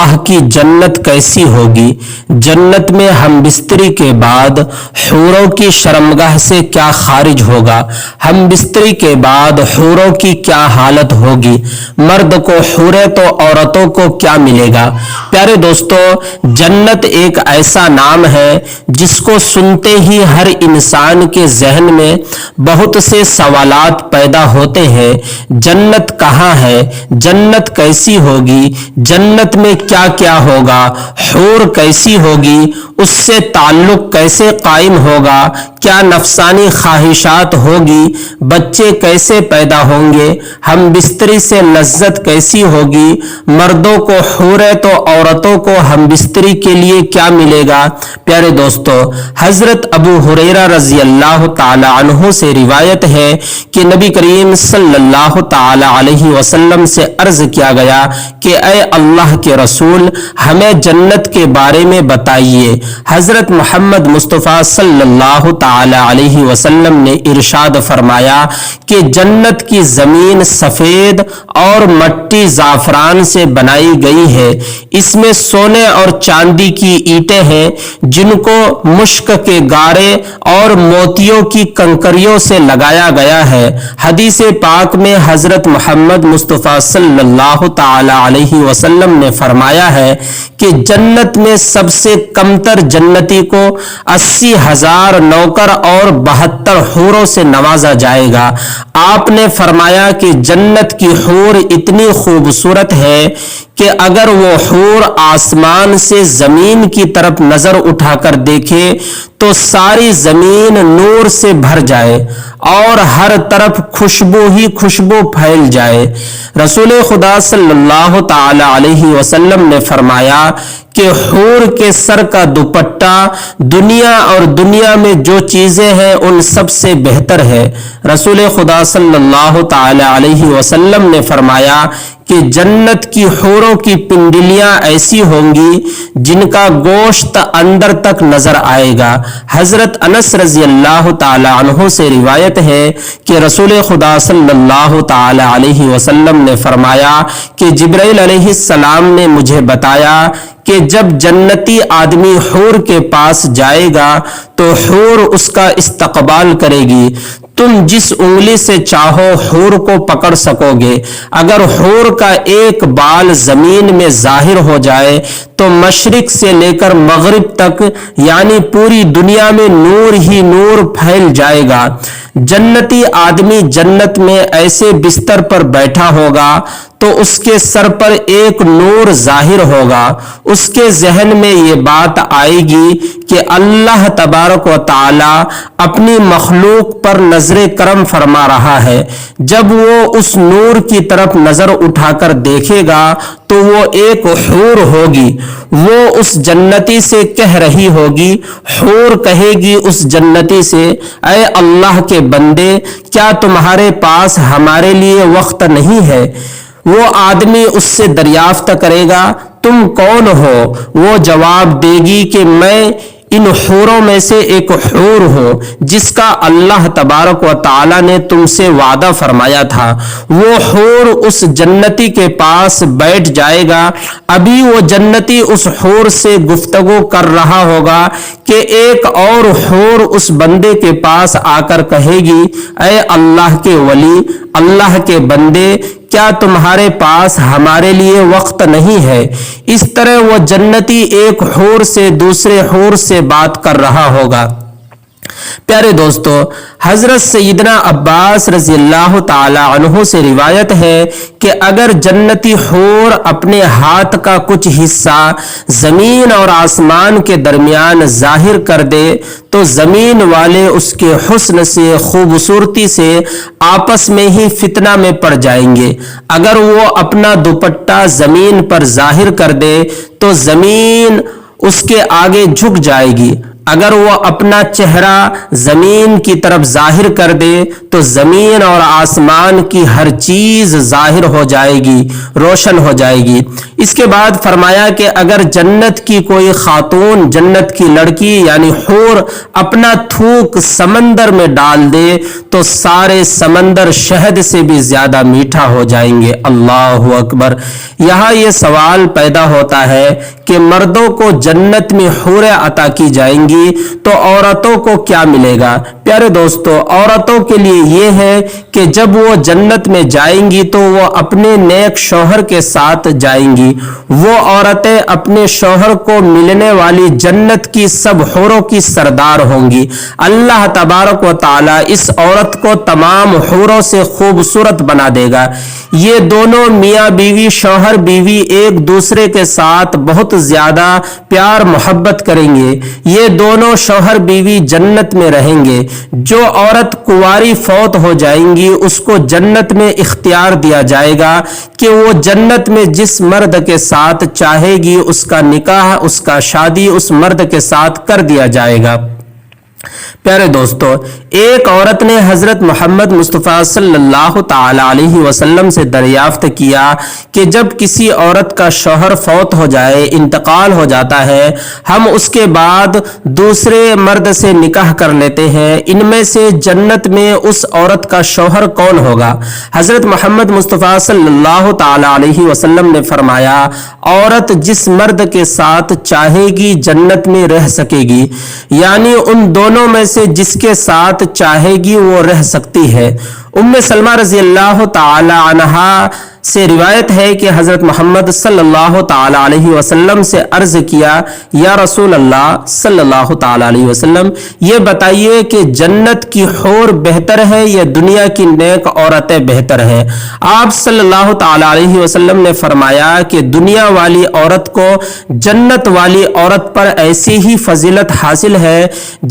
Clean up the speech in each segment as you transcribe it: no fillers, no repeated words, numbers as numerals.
اللہ کی جنت کیسی ہوگی؟ جنت میں ہم بستری کے بعد حوروں کی شرمگاہ سے کیا خارج ہوگا؟ ہم بستری کے بعد حوروں کی کیا حالت ہوگی؟ مرد کو حوریں تو عورتوں کو کیا ملے گا؟ پیارے دوستو، جنت ایک ایسا نام ہے جس کو سنتے ہی ہر انسان کے ذہن میں بہت سے سوالات پیدا ہوتے ہیں۔ جنت کہاں ہے؟ جنت کیسی ہوگی؟ جنت میں کیا کیا ہوگا؟ حور کیسی ہوگی؟ اس سے تعلق کیسے قائم ہوگا؟ کیا نفسانی خواہشات ہوگی؟ بچے کیسے پیدا ہوں گے؟ ہم بستری سے لذت کیسی ہوگی؟ مردوں کو حوریں تو عورتوں کو ہم بستری کے لیے کیا ملے گا؟ پیارے دوستو، حضرت ابو ہریرہ رضی اللہ تعالی عنہ سے روایت ہے کہ نبی کریم صلی اللہ تعالی علیہ وسلم سے عرض کیا گیا کہ اے اللہ کے رسول، ہمیں جنت کے بارے میں بتائیے۔ حضرت محمد مصطفیٰ صلی اللہ تعالی علیہ وسلم نے ارشاد فرمایا کہ جنت کی زمین سفید اور مٹی زعفران سے بنائی گئی ہے۔ اس میں سونے اور چاندی کی اینٹیں ہیں جن کو مشک کے گارے اور موتیوں کی کنکریوں سے لگایا گیا ہے۔ حدیث پاک میں حضرت محمد مصطفیٰ صلی اللہ تعالی علیہ وسلم نے فرمایا ہے کہ جنت میں سب سے کمتر جنتی کو 80,000 نوکر اور 72 حوروں سے نوازا جائے گا۔ آپ نے فرمایا کہ جنت کی حور اتنی خوبصورت ہے کہ اگر وہ حور آسمان سے زمین کی طرف نظر اٹھا کر دیکھے تو ساری زمین نور سے بھر جائے اور ہر طرف خوشبو ہی خوشبو پھیل جائے۔ رسول خدا صلی اللہ تعالی علیہ وسلم نے فرمایا کہ حور کے سر کا دوپٹہ دنیا اور دنیا میں جو چیزیں ہیں ان سب سے بہتر ہے۔ رسول خدا صلی اللہ تعالی علیہ وسلم نے فرمایا کہ جنت کی حوروں کی پنڈلیاں ایسی ہوں گی جن کا گوشت اندر تک نظر آئے گا۔ حضرت انس رضی اللہ تعالی عنہ سے روایت ہے کہ رسول خدا صلی اللہ تعالی علیہ وسلم نے فرمایا کہ جبرائیل علیہ السلام نے مجھے بتایا کہ جب جنتی آدمی حور کے پاس جائے گا تو حور اس کا استقبال کرے گی۔ تم جس انگلی سے چاہو حور کو پکڑ سکو گے۔ اگر حور کا ایک بال زمین میں ظاہر ہو جائے تو مشرق سے لے کر مغرب تک یعنی پوری دنیا میں نور ہی نور پھیل جائے گا۔ جنتی آدمی جنت میں ایسے بستر پر بیٹھا ہوگا تو اس کے سر پر ایک نور ظاہر ہوگا۔ اس کے ذہن میں یہ بات آئے گی کہ اللہ تبارک و تعالی اپنی مخلوق پر نظر کرم فرما رہا ہے۔ جب وہ اس نور کی طرف نظر اٹھا کر دیکھے گا تو وہ ایک حور ہوگی۔ وہ اس جنتی سے کہہ رہی ہوگی، حور کہے گی اس جنتی سے، اے اللہ کے بندے، کیا تمہارے پاس ہمارے لیے وقت نہیں ہے؟ وہ آدمی اس سے دریافت کرے گا، تم کون ہو؟ وہ جواب دے گی کہ میں ان حوروں میں سے ایک حور ہوں جس کا اللہ تبارک و تعالی نے تم سے وعدہ فرمایا تھا۔ وہ حور اس جنتی کے پاس بیٹھ جائے گا۔ ابھی وہ جنتی اس حور سے گفتگو کر رہا ہوگا کہ ایک اور حور اس بندے کے پاس آ کر کہے گی، اے اللہ کے ولی، اللہ کے بندے، کیا تمہارے پاس ہمارے لیے وقت نہیں ہے؟ اس طرح وہ جنتی ایک حور سے دوسرے حور سے بات کر رہا ہوگا۔ پیارے دوستو، حضرت سیدنا عباس رضی اللہ تعالی عنہ سے روایت ہے کہ اگر جنتی حور اپنے ہاتھ کا کچھ حصہ زمین اور آسمان کے درمیان ظاہر کر دے تو زمین والے اس کے حسن سے، خوبصورتی سے آپس میں ہی فتنہ میں پڑ جائیں گے۔ اگر وہ اپنا دوپٹہ زمین پر ظاہر کر دے تو زمین اس کے آگے جھک جائے گی۔ اگر وہ اپنا چہرہ زمین کی طرف ظاہر کر دے تو زمین اور آسمان کی ہر چیز ظاہر ہو جائے گی، روشن ہو جائے گی۔ اس کے بعد فرمایا کہ اگر جنت کی کوئی خاتون، جنت کی لڑکی یعنی حور اپنا تھوک سمندر میں ڈال دے تو سارے سمندر شہد سے بھی زیادہ میٹھا ہو جائیں گے۔ اللہ اکبر۔ یہاں یہ سوال پیدا ہوتا ہے کہ مردوں کو جنت میں حوریں عطا کی جائیں گی تو عورتوں کو کیا ملے گا؟ پیارے دوستو، عورتوں کے لیے یہ ہے کہ جب وہ جنت میں جائیں گی تو وہ اپنے نیک شوہر کے ساتھ جائیں گی۔ وہ عورتیں اپنے شوہر کو ملنے والی جنت کی سب حوروں کی سردار ہوں گی۔ اللہ تبارک و تعالی اس عورت کو تمام حوروں سے خوبصورت بنا دے گا۔ یہ دونوں میاں بیوی، شوہر بیوی ایک دوسرے کے ساتھ بہت زیادہ پیار محبت کریں گے۔ یہ دونوں شوہر بیوی جنت میں رہیں گے۔ جو عورت کنواری فوت ہو جائیں گی اس کو جنت میں اختیار دیا جائے گا کہ وہ جنت میں جس مرد کے ساتھ چاہے گی اس کا نکاح، اس کا شادی اس مرد کے ساتھ کر دیا جائے گا۔ پیارے دوستو، ایک عورت نے حضرت محمد مصطفیٰ صلی اللہ تعالی علیہ وسلم سے دریافت کیا کہ جب کسی عورت کا شوہر فوت ہو جائے، انتقال ہو جاتا ہے، ہم اس کے بعد دوسرے مرد سے نکاح کر لیتے ہیں، ان میں سے جنت میں اس عورت کا شوہر کون ہوگا؟ حضرت محمد مصطفیٰ صلی اللہ تعالی علیہ وسلم نے فرمایا، عورت جس مرد کے ساتھ چاہے گی جنت میں رہ سکے گی، یعنی ان دونوں میں سے جس کے ساتھ چاہے گی وہ رہ سکتی ہے۔ ام سلمہ رضی اللہ تعالی عنہا سے روایت ہے کہ حضرت محمد صلی اللہ تعالی علیہ وسلم سے عرض کیا، یا رسول اللہ صلی اللہ تعالی علیہ وسلم، یہ بتائیے کہ جنت کی حور بہتر ہے یا دنیا کی نیک عورتیں بہتر ہیں؟ آپ صلی اللہ تعالی علیہ وسلم نے فرمایا کہ دنیا والی عورت کو جنت والی عورت پر ایسی ہی فضیلت حاصل ہے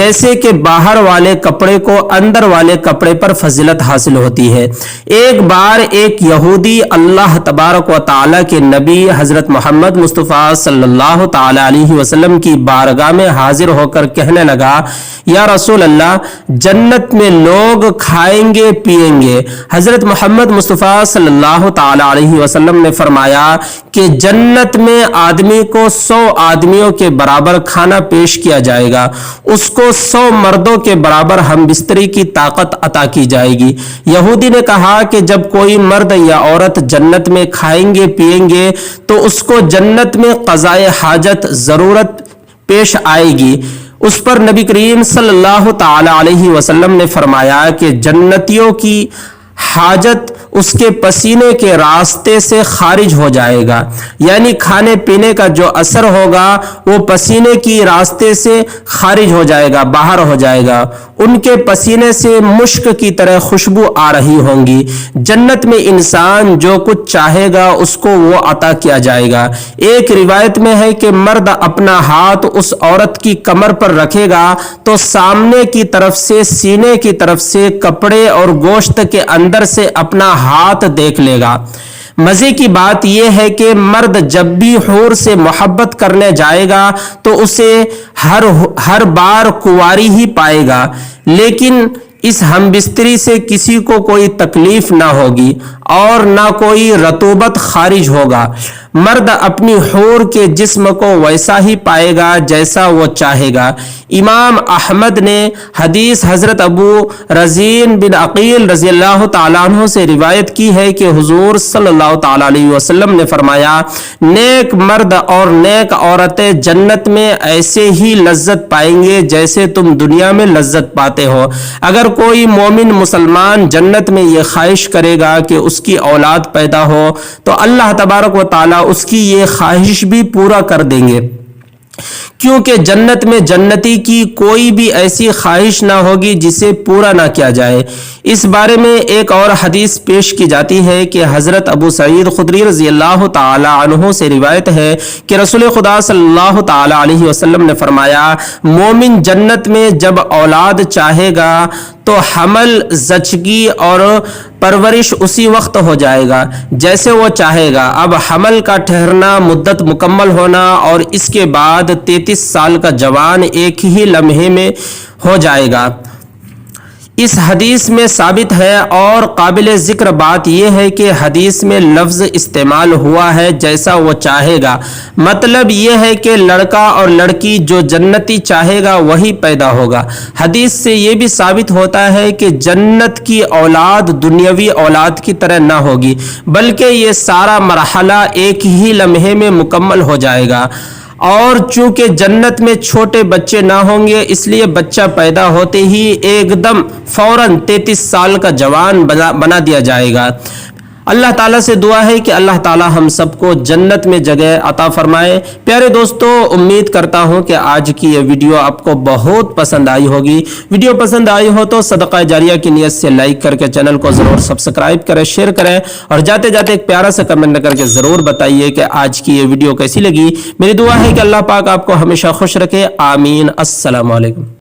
جیسے کہ باہر والے کپڑے کو اندر والے کپڑے پر فضیلت حاصل ہوتی ہے۔ ایک بار ایک یہودی اللہ تبارک و تعالی کے نبی حضرت محمد مصطفیٰ صلی اللہ تعالی علیہ وسلم کی بارگاہ میں حاضر ہو کر کہنے لگا، یا رسول اللہ، جنت میں لوگ کھائیں گے پیئیں گے۔ حضرت محمد مصطفیٰ صلی اللہ تعالی علیہ وسلم نے فرمایا کہ جنت میں آدمی کو 100 آدمیوں کے برابر کھانا پیش کیا جائے گا، اس کو 100 مردوں کے برابر ہم بستری کی طاقت عطا کی جائے گی۔ یہودی نے کہا کہ جب کوئی مرد یا عورت جنت میں کھائیں گے پیئیں گے تو اس کو جنت میں قضائے حاجت ضرورت پیش آئے گی۔ اس پر نبی کریم صلی اللہ تعالی علیہ وسلم نے فرمایا کہ جنتیوں کی حاجت اس کے پسینے کے راستے سے خارج ہو جائے گا، یعنی کھانے پینے کا جو اثر ہوگا وہ پسینے کی راستے سے خارج ہو جائے گا، باہر ہو جائے گا۔ ان کے پسینے سے مشک کی طرح خوشبو آ رہی ہوں گی۔ جنت میں انسان جو کچھ چاہے گا اس کو وہ عطا کیا جائے گا۔ ایک روایت میں ہے کہ مرد اپنا ہاتھ اس عورت کی کمر پر رکھے گا تو سامنے کی طرف سے، سینے کی طرف سے کپڑے اور گوشت کے اندر سے اپنا ہاتھ دیکھ لے گا۔ مزے کی بات یہ ہے کہ مرد جب بھی حور سے محبت کرنے جائے گا تو اسے ہر بار کنواری ہی پائے گا، لیکن اس ہم بستری سے کسی کو کوئی تکلیف نہ ہوگی اور نہ کوئی رطوبت خارج ہوگا۔ مرد اپنی حور کے جسم کو ویسا ہی پائے گا جیسا وہ چاہے گا۔ امام احمد نے حدیث حضرت ابو رزین بن عقیل رضی اللہ تعالیٰ عنہ سے روایت کی ہے کہ حضور صلی اللہ تعالیٰ علیہ وسلم نے فرمایا، نیک مرد اور نیک عورتیں جنت میں ایسے ہی لذت پائیں گے جیسے تم دنیا میں لذت پاتے ہو۔ اگر کوئی مومن مسلمان جنت میں یہ خواہش کرے گا کہ اس کی اولاد پیدا ہو تو اللہ تبارک و تعالیٰ اس کی یہ خواہش بھی پورا کر دیں گے، کیونکہ جنت میں جنتی کی کوئی بھی ایسی خواہش نہ ہوگی جسے پورا نہ کیا جائے۔ اس بارے میں ایک اور حدیث پیش کی جاتی ہے کہ حضرت ابو سعید خدری رضی اللہ تعالی عنہ سے روایت ہے کہ رسول خدا صلی اللہ تعالی علیہ وسلم نے فرمایا، مومن جنت میں جب اولاد چاہے گا تو حمل، زچگی اور پرورش اسی وقت ہو جائے گا جیسے وہ چاہے گا۔ اب حمل کا ٹھہرنا، مدت مکمل ہونا اور اس کے بعد 33 سال کا جوان ایک ہی لمحے میں ہو جائے گا۔ اس حدیث میں ثابت ہے، اور قابل ذکر بات یہ ہے کہ حدیث میں لفظ استعمال ہوا ہے جیسا وہ چاہے گا، مطلب یہ ہے کہ لڑکا اور لڑکی جو جنتی چاہے گا وہی پیدا ہوگا۔ حدیث سے یہ بھی ثابت ہوتا ہے کہ جنت کی اولاد دنیاوی اولاد کی طرح نہ ہوگی، بلکہ یہ سارا مرحلہ ایک ہی لمحے میں مکمل ہو جائے گا۔ اور چونکہ جنت میں چھوٹے بچے نہ ہوں گے، اس لیے بچہ پیدا ہوتے ہی ایک دم فوراً 33 سال کا جوان بنا دیا جائے گا۔ اللہ تعالیٰ سے دعا ہے کہ اللہ تعالیٰ ہم سب کو جنت میں جگہ عطا فرمائے۔ پیارے دوستو، امید کرتا ہوں کہ آج کی یہ ویڈیو آپ کو بہت پسند آئی ہوگی۔ ویڈیو پسند آئی ہو تو صدقہ جاریہ کی نیت سے لائک کر کے چینل کو ضرور سبسکرائب کریں، شیئر کریں، اور جاتے جاتے ایک پیارا سا کمنٹ کر کے ضرور بتائیے کہ آج کی یہ ویڈیو کیسی لگی۔ میری دعا ہے کہ اللہ پاک آپ کو ہمیشہ خوش رکھے، آمین۔ السلام علیکم۔